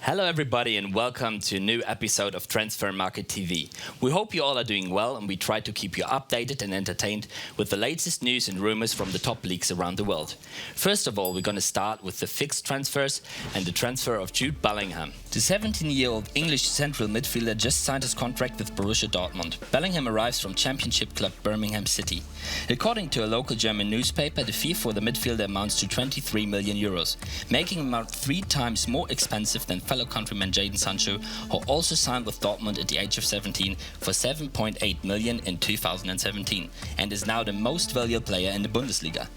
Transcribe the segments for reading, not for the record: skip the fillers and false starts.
Hello everybody and welcome to a new episode of Transfermarkt TV. We hope you all are doing well and we try to keep you updated and entertained with the latest news and rumours from the top leagues around the world. First of all, we're going to start with the fixed transfers and the transfer of Jude Bellingham. The 17-year-old English central midfielder just signed his contract with Borussia Dortmund. Bellingham arrives from Championship club Birmingham City. According to a local German newspaper, the fee for the midfielder amounts to 23 million euros, making him about 3 times more expensive than fellow countryman Jadon Sancho, who also signed with Dortmund at the age of 17 for 7.8 million in 2017 and is now the most valuable player in the Bundesliga.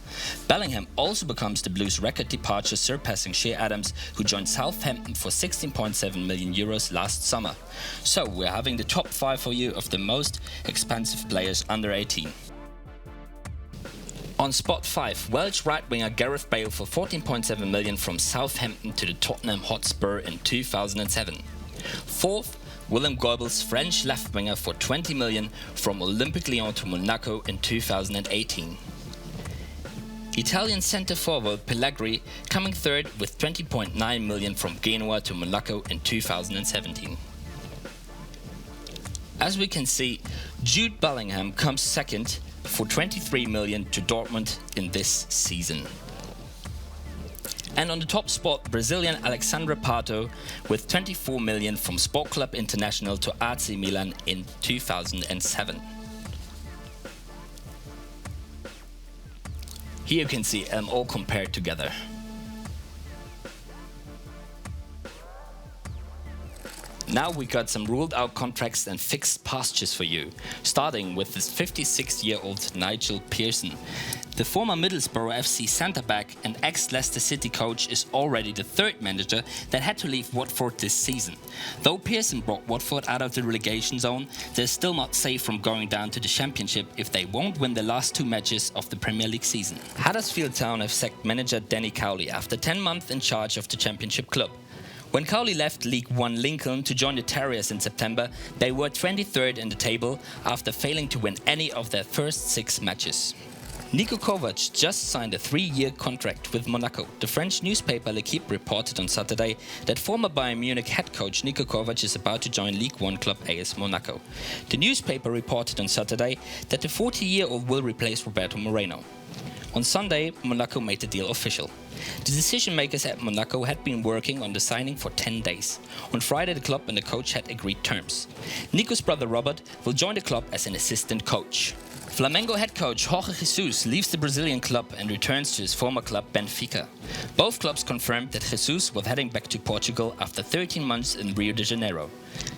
Bellingham also becomes the Blues' record departure, surpassing Shea Adams, who joined Southampton for 16.7 million euros last summer. So we're having the top 5 for you of the most expensive players under 18. On spot 5, Welsh right-winger Gareth Bale for 14.7 million from Southampton to the Tottenham Hotspur in 2007. 4th, Willem Goebels, French left-winger for 20 million from Olympique Lyon to Monaco in 2018. Italian centre-forward Pellegrini coming 3rd with 20.9 million from Genoa to Monaco in 2017. As we can see, Jude Bellingham comes 2nd for 23 million to Dortmund in this season. And on the top spot, Brazilian Alexandre Pato with 24 million from Sport Club International to AC Milan in 2007. Here you can see them all compared together. Now we got some ruled out contracts and fixed pastures for you, starting with this 56-year-old Nigel Pearson. The former Middlesbrough FC centre-back and ex-Leicester City coach is already the 3rd manager that had to leave Watford this season. Though Pearson brought Watford out of the relegation zone, they're still not safe from going down to the Championship if they won't win the last 2 matches of the Premier League season. Huddersfield Town have sacked manager Danny Cowley after 10 months in charge of the Championship club. When Cowley left League One Lincoln to join the Terriers in September, they were 23rd in the table after failing to win any of their first 6 matches. Niko Kovac just signed a 3-year contract with Monaco. The French newspaper L'Equipe reported on Saturday that former Bayern Munich head coach Niko Kovac is about to join League One club AS Monaco. The newspaper reported on Saturday that the 40-year-old will replace Roberto Moreno. On Sunday, Monaco made the deal official. The decision-makers at Monaco had been working on the signing for 10 days. On Friday, the club and the coach had agreed terms. Nico's brother Robert will join the club as an assistant coach. Flamengo head coach Jorge Jesus leaves the Brazilian club and returns to his former club Benfica. Both clubs confirmed that Jesus was heading back to Portugal after 13 months in Rio de Janeiro.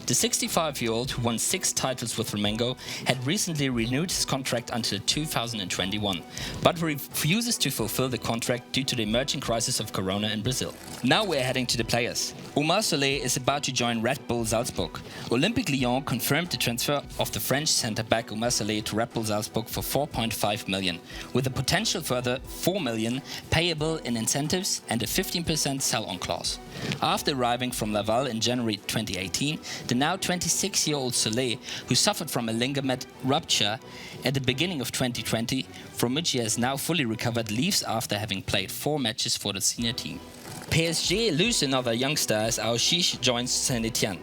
The 65-year-old, who won 6 titles with Flamengo, had recently renewed his contract until 2021, but refuses to fulfill the contract due to the emerging crisis of Corona in Brazil. Now we're heading to the players. Oumar Soulé is about to join Red Bull Salzburg. Olympique Lyon confirmed the transfer of the French centre-back Oumar Soulé to Red Bull Salzburg for 4.5 million, with a potential further 4 million payable in incentives and a 15% sell-on clause. After arriving from Laval in January 2018, the now 26-year-old Soulé, who suffered from a ligament rupture at the beginning of 2020, from which he has now fully recovered, leaves after having played 4 matches for the senior team. PSG lose another youngster as Aouchiche joins Saint-Etienne.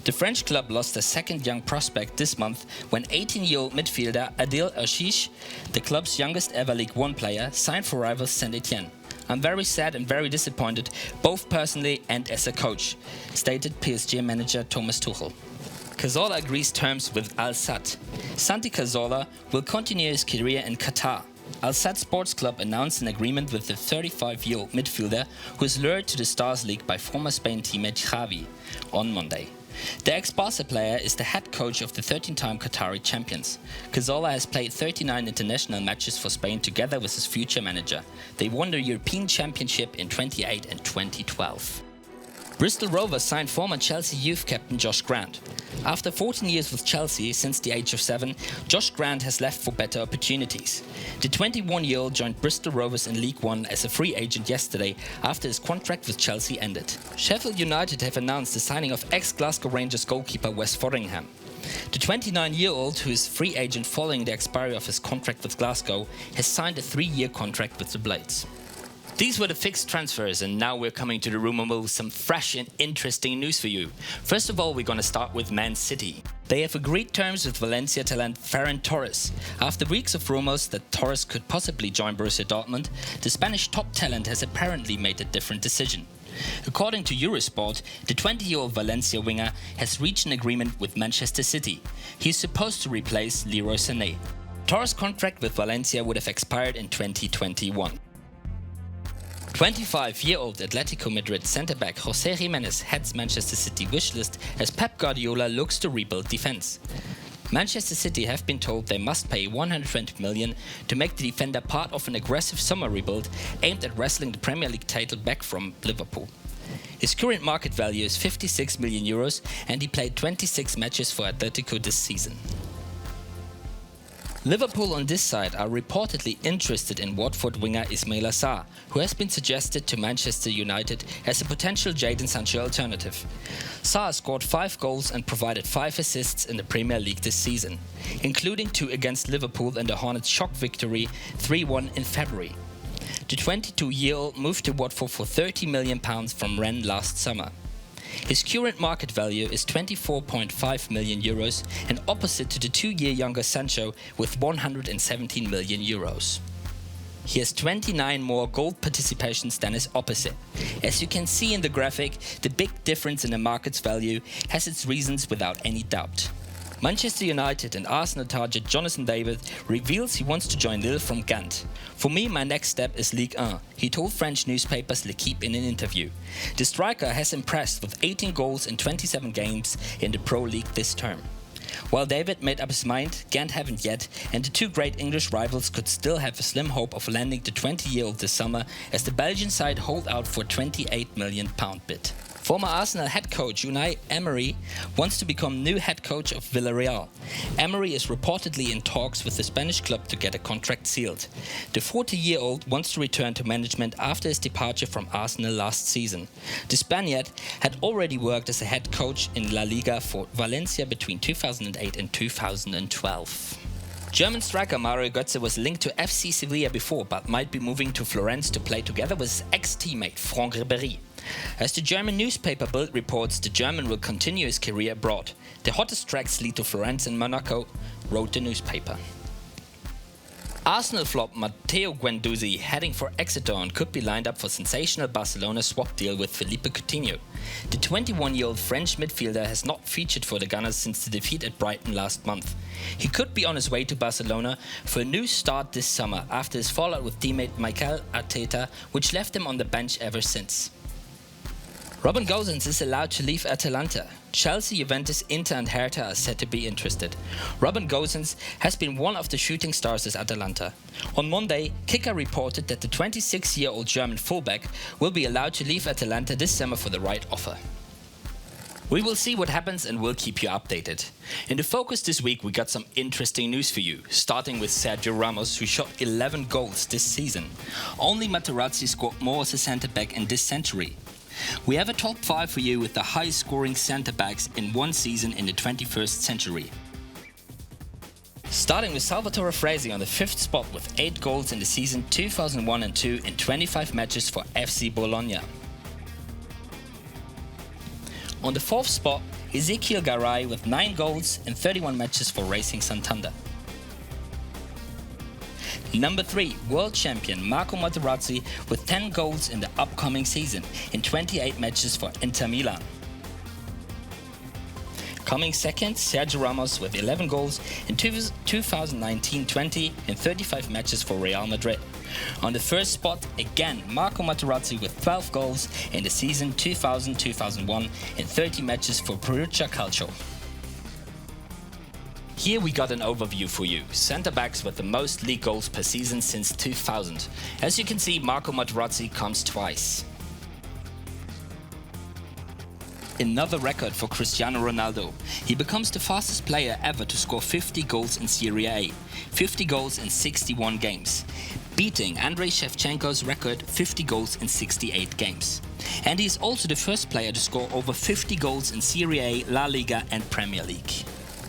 The French club lost a second young prospect this month when 18-year-old midfielder Adil Aouchiche, the club's youngest ever League One player, signed for rivals Saint-Etienne. I'm very sad and very disappointed, both personally and as a coach, stated PSG manager Thomas Tuchel. Cazorla agrees terms with Al Sadd. Santi Cazorla will continue his career in Qatar. Al Sadd Sports Club announced an agreement with the 35-year-old midfielder who is lured to the Stars League by former Spain teammate Xavi on Monday. The ex-Barca player is the head coach of the 13-time Qatari champions. Cazorla has played 39 international matches for Spain together with his future manager. They won the European Championship in 2008 and 2012. Bristol Rovers signed former Chelsea youth captain Josh Grant. After 14 years with Chelsea since the age of 7, Josh Grant has left for better opportunities. The 21-year-old joined Bristol Rovers in League One as a free agent yesterday after his contract with Chelsea ended. Sheffield United have announced the signing of ex-Glasgow Rangers goalkeeper Wes Foderingham. The 29-year-old, who is free agent following the expiry of his contract with Glasgow, has signed a 3-year contract with the Blades. These were the fixed transfers, and now we're coming to the rumour mill with some fresh and interesting news for you. First of all, we're going to start with Man City. They have agreed terms with Valencia talent Ferran Torres. After weeks of rumours that Torres could possibly join Borussia Dortmund, the Spanish top talent has apparently made a different decision. According to Eurosport, the 20-year-old Valencia winger has reached an agreement with Manchester City. He is supposed to replace Leroy Sané. Torres' contract with Valencia would have expired in 2021. 25-year-old Atletico Madrid centre-back José Gimenez heads Manchester City wishlist as Pep Guardiola looks to rebuild defence. Manchester City have been told they must pay 120 million to make the defender part of an aggressive summer rebuild aimed at wresting the Premier League title back from Liverpool. His current market value is 56 million euros and he played 26 matches for Atletico this season. Liverpool on this side are reportedly interested in Watford winger Ismaila Sarr, who has been suggested to Manchester United as a potential Jadon Sancho alternative. Sarr scored 5 goals and provided 5 assists in the Premier League this season, including 2 against Liverpool in the Hornets' shock victory 3-1 in February. The 22-year-old moved to Watford for £30 million from Rennes last summer. His current market value is 24.5 million euros and opposite to the 2-year younger Sancho with 117 million euros. He has 29 more goal participations than his opposite. As you can see in the graphic, the big difference in the market's value has its reasons without any doubt. Manchester United and Arsenal target Jonathan David reveals he wants to join Lille from Ghent. For me, my next step is Ligue 1, he told French newspapers L'Equipe in an interview. The striker has impressed with 18 goals in 27 games in the Pro League this term. While David made up his mind, Ghent haven't yet, and the 2 great English rivals could still have a slim hope of landing the 20-year-old this summer as the Belgian side hold out for a £28 million bid. Former Arsenal head coach Unai Emery wants to become new head coach of Villarreal. Emery is reportedly in talks with the Spanish club to get a contract sealed. The 40-year-old wants to return to management after his departure from Arsenal last season. The Spaniard had already worked as a head coach in La Liga for Valencia between 2008 and 2012. German striker Mario Götze was linked to FC Sevilla before, but might be moving to Florence to play together with his ex-teammate Franck Ribéry. As the German newspaper Bild reports, the German will continue his career abroad. The hottest tracks lead to Florence and Monaco, wrote the newspaper. Arsenal flop Matteo Guendouzi heading for Exeter and could be lined up for sensational Barcelona swap deal with Philippe Coutinho. The 21-year-old French midfielder has not featured for the Gunners since the defeat at Brighton last month. He could be on his way to Barcelona for a new start this summer after his fallout with teammate Mikel Arteta, which left him on the bench ever since. Robin Gosens is allowed to leave Atalanta. Chelsea, Juventus, Inter and Hertha are said to be interested. Robin Gosens has been one of the shooting stars at Atalanta. On Monday, Kicker reported that the 26-year-old German fullback will be allowed to leave Atalanta this summer for the right offer. We will see what happens and we'll keep you updated. In the focus this week we got some interesting news for you, starting with Sergio Ramos, who shot 11 goals this season. Only Materazzi scored more as a centre-back in this century. We have a top 5 for you with the highest scoring centre-backs in one season in the 21st century. Starting with Salvatore Frasi on the 5th spot with 8 goals in the season 2001 and 2 in 25 matches for FC Bologna. On the 4th spot, Ezequiel Garay with 9 goals in 31 matches for Racing Santander. Number 3, world champion Marco Materazzi with 10 goals in the upcoming season in 28 matches for Inter Milan. Coming second, Sergio Ramos with 11 goals in 2019-20 in 35 matches for Real Madrid. On the first spot, again Marco Materazzi with 12 goals in the season 2000-2001 in 30 matches for Borussia Calcio. Here we got an overview for you. Centre-backs with the most league goals per season since 2000. As you can see, Marco Materazzi comes twice. Another record for Cristiano Ronaldo. He becomes the fastest player ever to score 50 goals in Serie A, 50 goals in 61 games, beating Andrei Shevchenko's record 50 goals in 68 games. And he is also the first player to score over 50 goals in Serie A, La Liga and Premier League.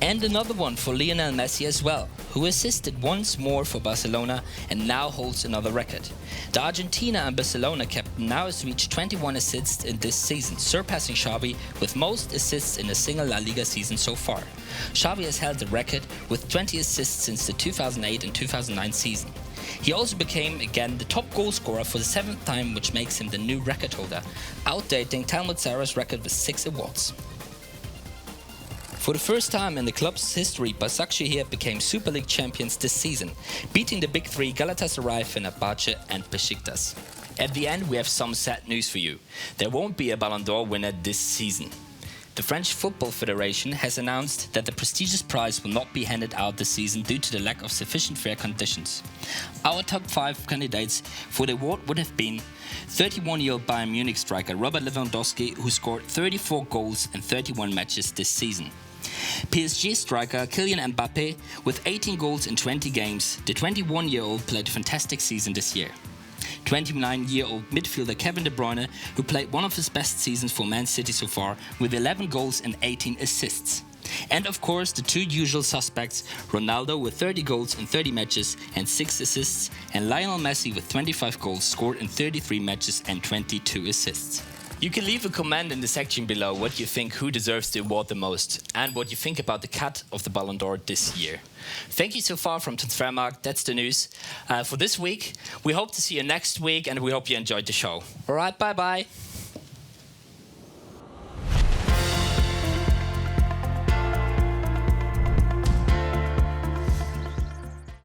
And another one for Lionel Messi as well, who assisted once more for Barcelona and now holds another record. The Argentina and Barcelona captain now has reached 21 assists in this season, surpassing Xavi with most assists in a single La Liga season so far. Xavi has held the record with 20 assists since the 2008 and 2009 season. He also became again the top goal scorer for the 7th time, which makes him the new record holder, outdating Talmud Sarah's record with 6 awards. For the first time in the club's history, Başakşehir became Super League champions this season, beating the big three Galatasaray, Fenerbahce and Beşiktaş. At the end, we have some sad news for you. There won't be a Ballon d'Or winner this season. The French Football Federation has announced that the prestigious prize will not be handed out this season due to the lack of sufficient fair conditions. Our top 5 candidates for the award would have been 31-year-old Bayern Munich striker Robert Lewandowski, who scored 34 goals in 31 matches this season. PSG striker Kylian Mbappé with 18 goals in 20 games. The 21-year-old played a fantastic season this year. 29-year-old midfielder Kevin De Bruyne, who played one of his best seasons for Man City so far with 11 goals and 18 assists. And of course the 2 usual suspects, Ronaldo with 30 goals in 30 matches and 6 assists, and Lionel Messi with 25 goals scored in 33 matches and 22 assists. You can leave a comment in the section below what you think who deserves the award the most and what you think about the cut of the Ballon d'Or this year. Thank you so far from Transfermarkt. That's the news for this week. We hope to see you next week and we hope you enjoyed the show. Alright, bye bye.